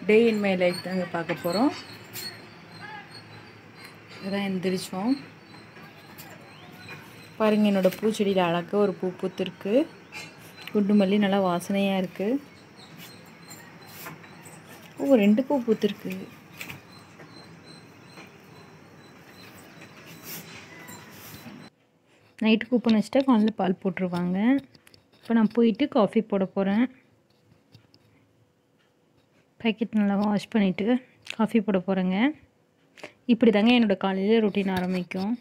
Day in my life தாங்க பார்க்க போகிறோம். இதான் எந்திரிச்சோம். பாருங்கள், என்னோடய பூச்செடியில் அழகாக ஒரு பூ பூத்துருக்கு. குண்டு மல்லி நல்லா வாசனையாக இருக்குது. ஓ, 2 பூ பூத்துருக்கு. நைட்டு கூப்பன் வச்சுட்டா காலையில் பால் போட்டுருவாங்க. இப்போ நான் போயிட்டு காஃபி போட போகிறேன். பேக்கெட் நல்லா வாஷ் பண்ணிவிட்டு காஃபி போட போகிறேங்க. இப்படி தாங்க என்னோடய காலையில் ரொட்டீன் ஆரம்பிக்கும்.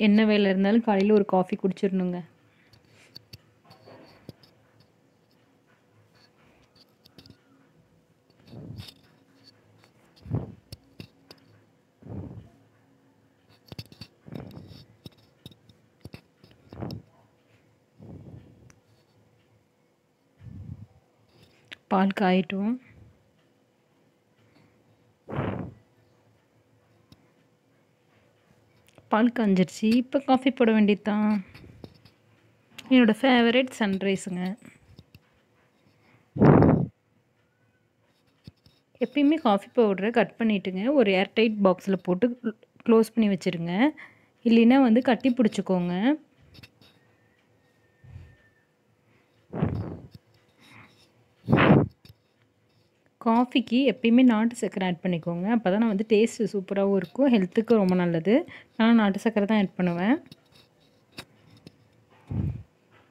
என்ன வேலை இருந்தாலும் காலையில் ஒரு காஃபி குடிச்சிடணுங்க. பால் காயட்டும். பால் காஞ்சிருச்சு. இப்போ காஃபி போட வேண்டியது தான். என்னோடய ஃபேவரட் சன்ரைஸுங்க. எப்பயுமே காஃபி பவுடரை கட் பண்ணிவிட்டுங்க ஒரு ஏர்டைட் பாக்ஸில் போட்டு க்ளோஸ் பண்ணி வச்சுருங்க. இல்லைன்னா வந்து கட்டி பிடிச்சிக்கோங்க. காஃபிக்கு எப்பயுமே நாட்டு சர்க்கரை ஆட் பண்ணிக்கோங்க. அப்போ தான் வந்து டேஸ்ட்டு சூப்பராகவும் இருக்கும், ஹெல்த்துக்கு ரொம்ப நல்லது. நான் நாட்டு சர்க்கரை தான் ஆட் பண்ணுவேன்.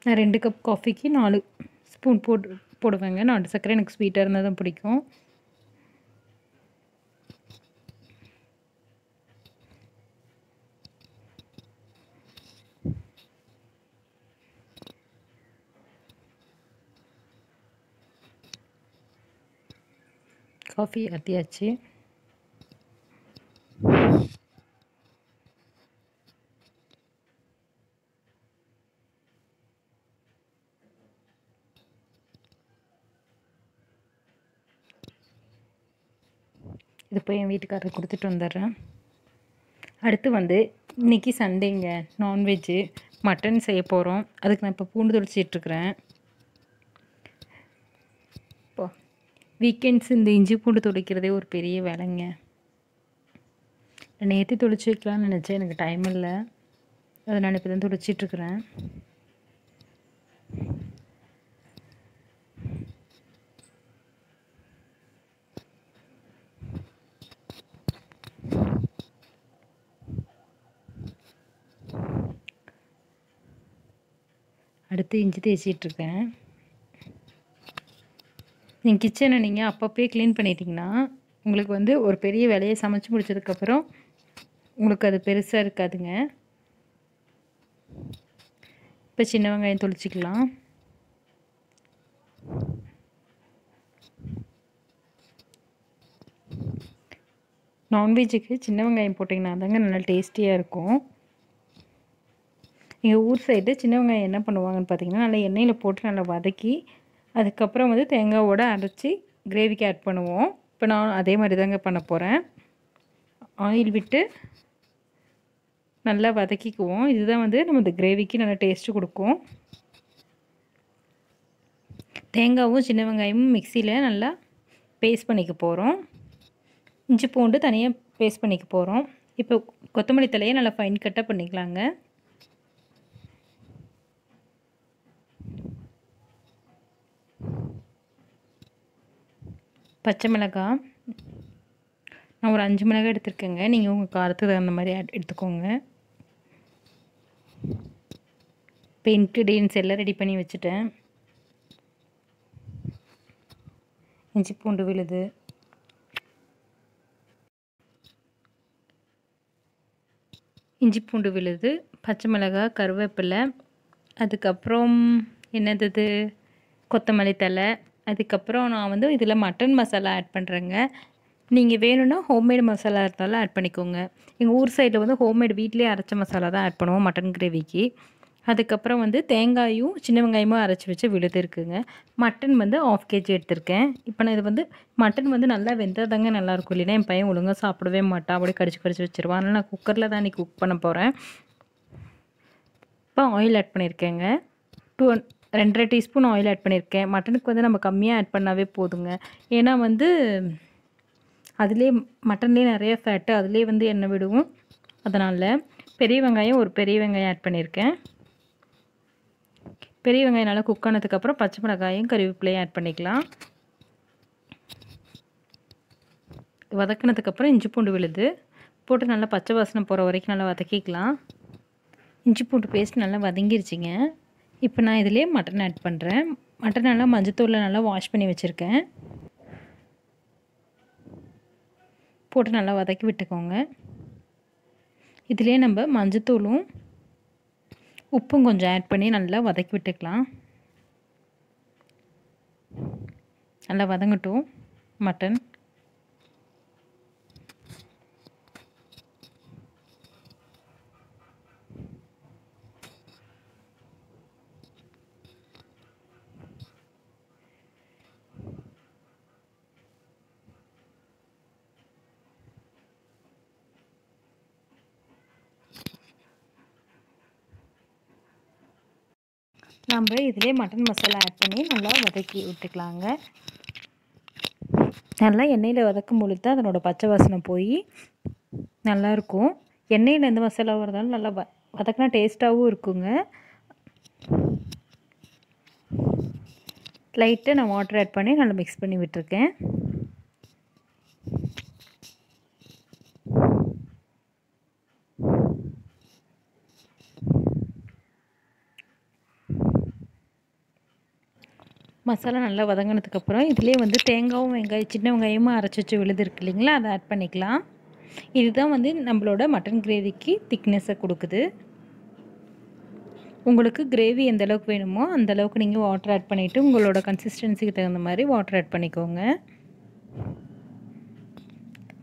நான் 2 கப் காஃபிக்கு 4 ஸ்பூன் போடுவேங்க. நாட்டு சர்க்கரை எனக்கு ஸ்வீட்டாக இருந்தால் தான் பிடிக்கும். காஃபி ஆற்றியாச்சு. இது போய் என் வீட்டுக்காரருக்கு கொடுத்துட்டு வந்துடுறேன். அடுத்து வந்து இன்றைக்கி சண்டேங்க, நான்வெஜ்ஜு மட்டன் செய்ய போகிறோம். அதுக்கு நான் இப்போ பூண்டு தொளிச்சிட்ருக்கிறேன். இப்போ வீக்கெண்ட்ஸ் இந்த இஞ்சி பூண்டு தொளிக்கிறதே ஒரு பெரிய வேலைங்க. நேற்று தொளிச்சு வைக்கலான்னு நினச்சேன், எனக்கு டைம் இல்லை. அதை நான் இப்போ தான் தொளிச்சிட்ருக்கிறேன். அடுத்து இஞ்சி தேய்ச்சிட்ருக்கேன். நீங்கள் கிச்சனை நீங்கள் அப்பப்போ க்ளீன் பண்ணிட்டீங்கன்னா உங்களுக்கு வந்து ஒரு பெரிய வேலையை சமைச்சு முடிச்சதுக்கப்புறம் உங்களுக்கு அது பெருசாக இருக்காதுங்க. இப்போ சின்ன வெங்காயம் தொளிச்சிக்கலாம். நான்வெஜ்ஜுக்கு சின்ன வெங்காயம் போட்டிங்கன்னா தாங்க நல்லா டேஸ்டியாக இருக்கும். எங்கள் ஊர் சைடு சின்ன வெங்காயம் என்ன பண்ணுவாங்கன்னு பார்த்தீங்கன்னா, நல்லா எண்ணெயில் போட்டு நல்லா வதக்கி அதுக்கப்புறம் வந்து தேங்காவோடு அரைச்சி கிரேவிக்கு ஆட் பண்ணுவோம். இப்போ நான் அதே மாதிரி தாங்க பண்ண போகிறேன். ஆயில் விட்டு நல்லா வதக்கிக்குவோம். இதுதான் வந்து நம்ம இந்த கிரேவிக்கு நல்லா டேஸ்ட்டு கொடுக்கும். தேங்காவும் சின்ன வெங்காயமும் மிக்சியில் நல்லா பேஸ்ட் பண்ணிக்க போகிறோம். இஞ்சி பூண்டு தனியாக பேஸ்ட் பண்ணிக்க போகிறோம். இப்போ கொத்தமல்லி தலையை நல்லா ஃபைன் கட்டாக பண்ணிக்கலாங்க. பச்சை மிளகாய் நான் ஒரு 5 மிளகாய் எடுத்துருக்கேங்க. நீங்கள் உங்கள் காரத்துக்கு தகுந்த மாதிரி எடுத்துக்கோங்க. இப்போ இன்க்ரீடியன்ஸ் எல்லாம் ரெடி பண்ணி வச்சுட்டேன். இஞ்சி பூண்டு விழுது, பச்சை மிளகாய், கருவேப்பிலை, அதுக்கப்புறம் என்னது கொத்தமல்லி தழை. அதுக்கப்புறம் நான் வந்து இதில் மட்டன் மசாலா ஆட் பண்ணுறேங்க. நீங்கள் வேணும்னா ஹோம்மேடு மசாலா இருந்தாலும் ஆட் பண்ணிக்கோங்க. எங்கள் ஊர் சைடில் வந்து ஹோம்மேடு வீட்டிலே அரைச்ச மசாலா தான் ஆட் பண்ணுவோம் மட்டன் கிரேவிக்கு. அதுக்கப்புறம் வந்து தேங்காயும் சின்ன வெங்காயமும் அரைச்சி வச்சு விழுது இருக்குங்க. மட்டன் வந்து 1/2 kg எடுத்திருக்கேன். இப்போ நான் இது வந்து மட்டன் வந்து நல்லா வெந்தால் தாங்க நல்லாயிருக்கும். இல்லைன்னா என் பையன் ஒழுங்காக சாப்பிடவே மாட்டான், அப்படியே கடிச்சு வச்சுருவான். அதனால் நான் குக்கரில் தான் இன்றைக்கி குக் பண்ண போகிறேன். இப்போ ஆயில் ஆட் பண்ணியிருக்கேங்க. 2.5 டீஸ்பூன் ஆயில் ஆட் பண்ணியிருக்கேன். மட்டனுக்கு வந்து நம்ம கம்மியாக ஆட் பண்ணாவே போதுங்க. ஏன்னா வந்து அதிலே மட்டன்லேயே நிறைய ஃபேட்டு, அதிலே வந்து எண்ணெய் விடுவோம். அதனால் பெரிய வெங்காயம், ஒரு பெரிய வெங்காயம் ஆட் பண்ணியிருக்கேன். பெரிய வெங்காயம் நல்லா குக் ஆனதுக்கப்புறம் பச்சை மிளகாயும் கறிவேப்பிலையும் ஆட் பண்ணிக்கலாம். வதக்கினதுக்கப்புறம் இஞ்சி பூண்டு விழுது போட்டு நல்லா பச்சை வாசனை போகிற வரைக்கும் நல்லா வதக்கிக்கலாம். இஞ்சி பூண்டு பேஸ்ட் நல்லா வதங்கிருச்சிங்க. இப்போ நான் இதிலே மட்டன் ஆட் பண்ணுறேன். மட்டன் நல்லா மஞ்சத்தூளில் நல்லா வாஷ் பண்ணி வச்சுருக்கேன். போட்டு நல்லா வதக்கி விட்டுக்கோங்க. இதிலே நம்ம மஞ்சத்தூளும் உப்பும் கொஞ்சம் ஆட் பண்ணி நல்லா வதக்கி விட்டுக்கலாம். நல்லா வதங்கட்டும் மட்டன். நம்ம இதிலே மட்டன் மசாலா ஆட் பண்ணி நல்லா வதக்கி விட்டுக்கலாங்க. நல்லா எண்ணெயில் வதக்கும் பொழுது தான் அதனோட பச்சை வாசனை போய் நல்லாயிருக்கும். எண்ணெயில் எந்த மசாலா வரதாலும் நல்லா வதக்கினா டேஸ்ட்டாகவும் இருக்குங்க. லைட்டாக நான் வாட்டர் ஆட் பண்ணி நல்லா மிக்ஸ் பண்ணி விட்டுருக்கேன். மசாலா நல்லா வதங்கினதுக்கப்புறம் இதிலே வந்து தேங்காயும் சின்ன வெங்காயமும் அரைச்சி வச்சு விழுது இருக்கு இல்லைங்களா, அதை ஆட் பண்ணிக்கலாம். இதுதான் வந்து நம்மளோட மட்டன் கிரேவிக்கு திக்னஸை கொடுக்குது. உங்களுக்கு கிரேவி எந்த அளவுக்கு வேணுமோ அந்த அளவுக்கு நீங்கள் வாட்டர் ஆட் பண்ணிவிட்டு உங்களோட கன்சிஸ்டன்சிக்கு தகுந்த மாதிரி வாட்டர் ஆட் பண்ணிக்கோங்க.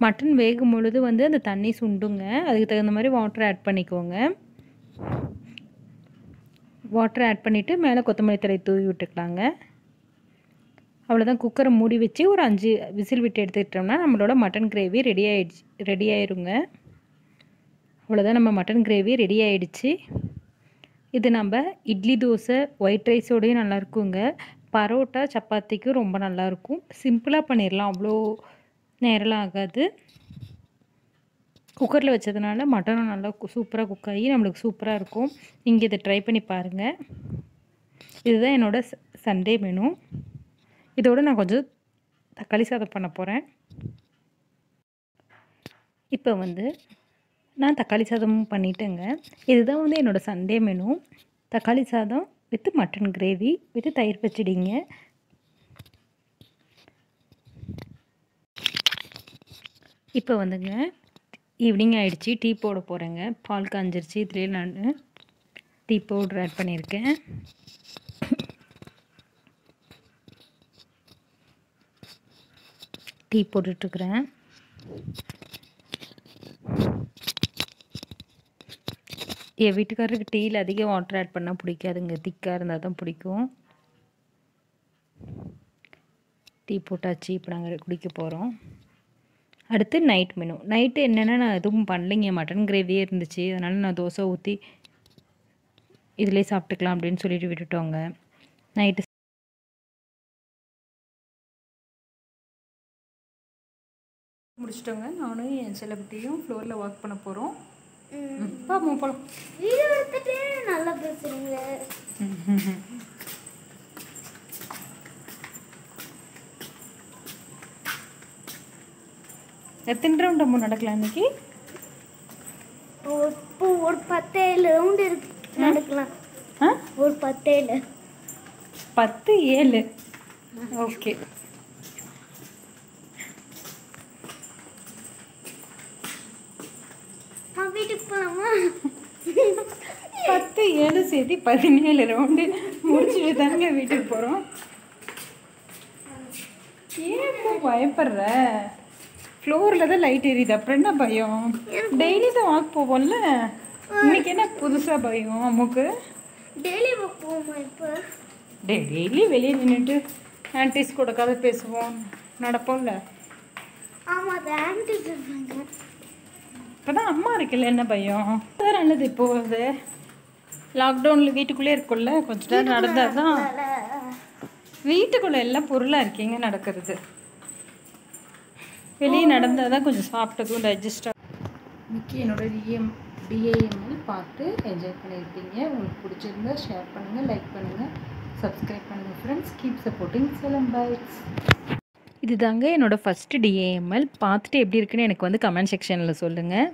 மட்டன் வேகும் பொழுது வந்து அந்த தண்ணி சுண்டுங்க. அதுக்கு தகுந்த மாதிரி வாட்டர் ஆட் பண்ணிக்கோங்க. வாட்டர் ஆட் பண்ணிவிட்டு மேலே கொத்தமல்லி தழை தூவி விட்டுக்கலாங்க. அவ்வளோதான். குக்கரை மூடி வச்சு ஒரு 5 விசில் விட்டு எடுத்துக்கிட்டோம்னா நம்மளோட மட்டன் கிரேவி ரெடி ஆயிருங்க. அவ்வளோதான், நம்ம மட்டன் கிரேவி ரெடி ஆயிடுச்சு. இது நம்ம இட்லி, தோசை, ஒயிட் ரைஸோடையும் நல்லாயிருக்குங்க. பரோட்டா, சப்பாத்திக்கும் ரொம்ப நல்லாயிருக்கும். சிம்பிளாக பண்ணிடலாம், அவ்வளோ நேரம்லாம் ஆகாது. குக்கரில் வச்சதுனால மட்டனும் நல்லா சூப்பராக குக் ஆகி நம்மளுக்கு சூப்பராக இருக்கும். நீங்கள் இதை ட்ரை பண்ணி பாருங்கள். இதுதான் என்னோடய சண்டே மெனு. இதோடு நான் கொஞ்சம் தக்காளி சாதம் பண்ண போகிறேன். இப்போ வந்து நான் தக்காளி சாதமும் பண்ணிட்டேங்க. இதுதான் வந்து என்னோடய சண்டே மெனு. தக்காளி சாதம் வித் மட்டன் கிரேவி வித் தயிர் பச்சடிங்க. இப்போ வந்துங்க ஈவினிங் ஆகிடுச்சி, டீ போட போகிறேங்க. பால் காஞ்சிருச்சு. இதுலேயே நான் டீ பவுடர் ஆட் பண்ணியிருக்கேன். டீ போட்டுட்ருக்குறேன். என் வீட்டுக்காரருக்கு டீயில் அதிக வாட்டர் ஆட் பண்ணால் பிடிக்காதுங்க. திக்காக இருந்தால் தான் பிடிக்கும். டீ போட்டாச்சு. இப்போ நாங்கள் குடிக்க போகிறோம். அடுத்து நைட் மெனு. நைட்டு என்னென்னா நான் எதுவும் பண்ணலைங்க. மட்டன் கிரேவியே இருந்துச்சு. அதனால் நான் தோசை ஊற்றி இதிலே சாப்பிட்டுக்கலாம் அப்படின்னு சொல்லிட்டு விட்டுட்டோங்க. நைட்டு முடிச்சிட்டோங்க. நானும் என் செல்லக்குட்டியும் ஃப்ளோரில் வாக் பண்ண போகிறோம். பாப்போம் போகலாம். வீடியோ எடுத்துட்டு நல்லா பேசுறீங்க. எத்தனை ரவுண்ட் நம்ம நடக்கலாம் இன்னைக்கு? ஒரு 10 ரவுண்ட் இருக்கு நடக்கலாம். ஒரு 10 7. ஓகே. வீட்டுக்கு போகலாமா? 10 7 சேர்த்து 17 ரவுண்டு முடிச்சுட்டு தாங்க வீட்டுக்கு போகிறோம். ஏன் பயப்படுற? ஃப்ளோரில் தான் லைட் எரியுது, அப்புறம் என்ன பயம்? டெய்லி தான் வாக் போவோம்ல, இன்னைக்கு என்ன புதுசாக பயம் அம்முக்கு? டெய்லி வாக் போவோமா? இப்போ டெய்லி வெளியே நின்றுட்டு ஆன்டிஸ் கூட கதை பேசுவோம், நடப்போம்ல. ஆமாம், அது ஆன்டிஸ் இருப்பாங்க. இப்போ தான் அம்மா இருக்குல்ல, என்ன பயம்? அதான் நல்லது. இப்போ அது லாக்டவுனில் வீட்டுக்குள்ளே இருக்குள்ள கொஞ்சம் நேரம் நடந்தால் தான் வீட்டுக்குள்ளே எல்லாம் பொருளாக இருக்கீங்க நடக்கிறது. வெளியே நடந்தால் தான் கொஞ்சம் சாப்பிட்டதும் டைஜஸ்டாக. இன்னைக்கு என்னோட DIML பார்த்து என்ஜாய் பண்ணியிருப்பீங்க. உங்களுக்கு பிடிச்சிருந்தா ஷேர் பண்ணுங்கள், லைக் பண்ணுங்கள், சப்ஸ்கிரைப் பண்ணுங்கள் friends. Keep supporting Salem bites. இது தாங்க என்னோடய ஃபஸ்ட்டு DIML. பார்த்துட்டு எப்படி இருக்குன்னு எனக்கு வந்து கமெண்ட் செக்ஷனில் சொல்லுங்கள்.